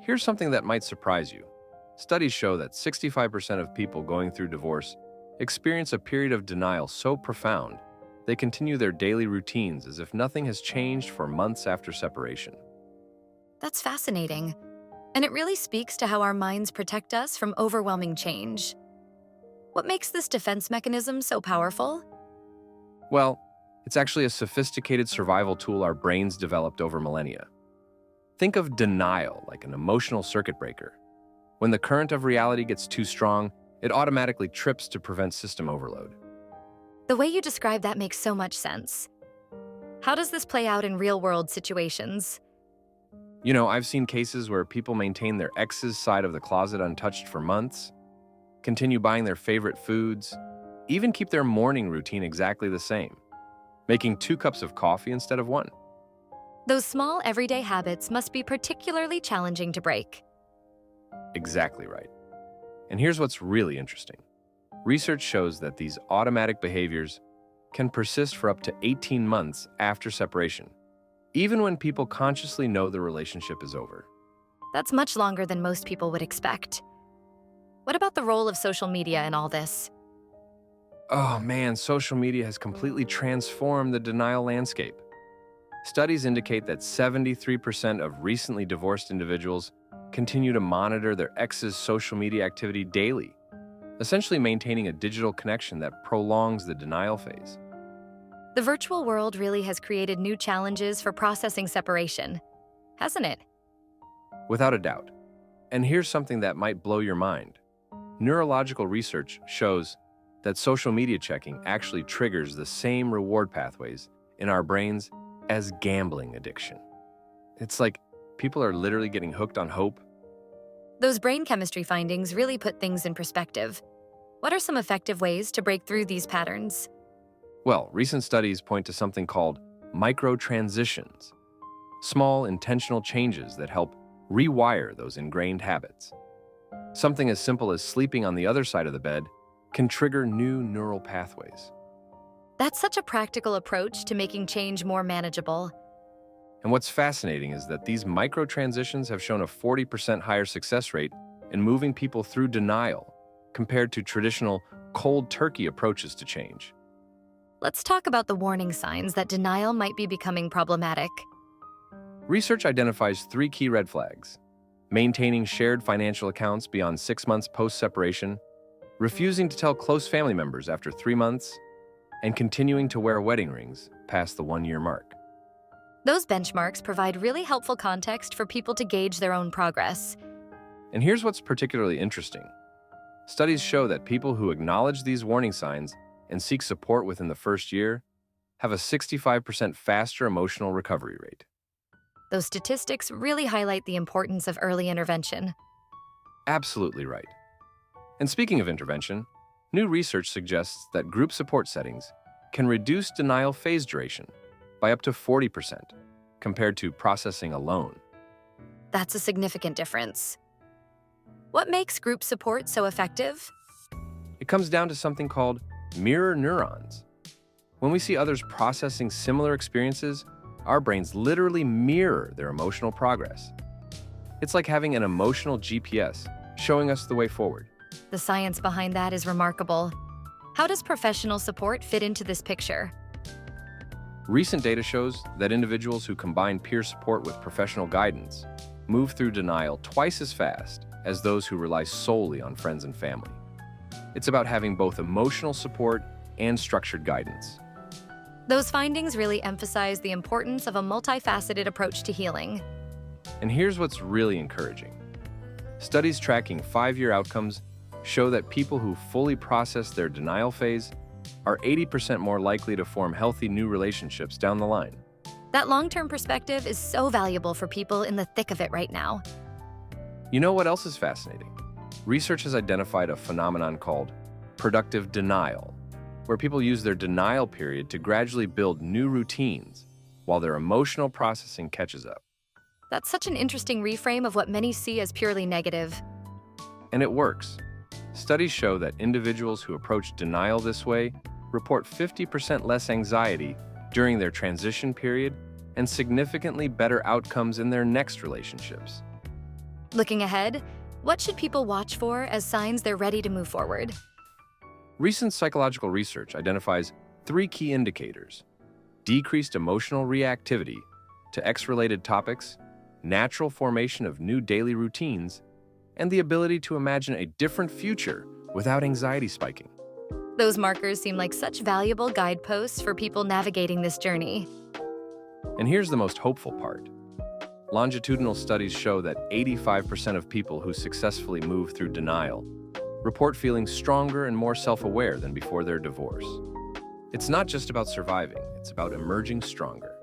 Here's something that might surprise you. Studies show that 65% of people going through divorce experience a period of denial so profound they continue their daily routines as if nothing has changed for months after separation. That's fascinating. And it really speaks to how our minds protect us from overwhelming change. What makes this defense mechanism so powerful? Well, it's actually a sophisticated survival tool our brains developed over millennia. Think of denial like an emotional circuit breaker. When the current of reality gets too strong, it automatically trips to prevent system overload. The way you describe that makes so much sense. How does this play out in real-world situations? I've seen cases where people maintain their ex's side of the closet untouched for months, continue buying their favorite foods, even keep their morning routine exactly the same, making 2 cups of coffee instead of 1. Those small, everyday habits must be particularly challenging to break. Exactly right. And here's what's really interesting. Research shows that these automatic behaviors can persist for up to 18 months after separation, even when people consciously know the relationship is over. That's much longer than most people would expect. What about the role of social media in all this? Oh man, social media has completely transformed the denial landscape. Studies indicate that 73% of recently divorced individuals continue to monitor their ex's social media activity daily, essentially maintaining a digital connection that prolongs the denial phase. The virtual world really has created new challenges for processing separation, hasn't it? Without a doubt. And here's something that might blow your mind. Neurological research shows that social media checking actually triggers the same reward pathways in our brains as gambling addiction. It's like people are literally getting hooked on hope. Those brain chemistry findings really put things in perspective. What are some effective ways to break through these patterns? Well, recent studies point to something called micro-transitions, small intentional changes that help rewire those ingrained habits. Something as simple as sleeping on the other side of the bed can trigger new neural pathways. That's such a practical approach to making change more manageable. And what's fascinating is that these micro-transitions have shown a 40% higher success rate in moving people through denial compared to traditional cold turkey approaches to change. Let's talk about the warning signs that denial might be becoming problematic. Research identifies 3 key red flags: maintaining shared financial accounts beyond 6 months post-separation, refusing to tell close family members after 3 months, and continuing to wear wedding rings past the 1-year mark. Those benchmarks provide really helpful context for people to gauge their own progress. And here's what's particularly interesting. Studies show that people who acknowledge these warning signs and seek support within the first year have a 65% faster emotional recovery rate. Those statistics really highlight the importance of early intervention. Absolutely right. And speaking of intervention, new research suggests that group support settings can reduce denial phase duration by up to 40% compared to processing alone. That's a significant difference. What makes group support so effective? It comes down to something called mirror neurons. When we see others processing similar experiences, our brains literally mirror their emotional progress. It's like having an emotional GPS showing us the way forward. The science behind that is remarkable. How does professional support fit into this picture? Recent data shows that individuals who combine peer support with professional guidance move through denial twice as fast as those who rely solely on friends and family. It's about having both emotional support and structured guidance. Those findings really emphasize the importance of a multifaceted approach to healing. And here's what's really encouraging. Studies tracking 5-year outcomes show that people who fully process their denial phase are 80% more likely to form healthy new relationships down the line. That long-term perspective is so valuable for people in the thick of it right now. You know what else is fascinating? Research has identified a phenomenon called productive denial, where people use their denial period to gradually build new routines while their emotional processing catches up. That's such an interesting reframe of what many see as purely negative. And it works. Studies show that individuals who approach denial this way report 50% less anxiety during their transition period and significantly better outcomes in their next relationships. Looking ahead, what should people watch for as signs they're ready to move forward? Recent psychological research identifies three key indicators: decreased emotional reactivity to X-related topics, natural formation of new daily routines, and the ability to imagine a different future without anxiety spiking. Those markers seem like such valuable guideposts for people navigating this journey. And here's the most hopeful part. Longitudinal studies show that 85% of people who successfully move through denial report feeling stronger and more self-aware than before their divorce. It's not just about surviving, it's about emerging stronger.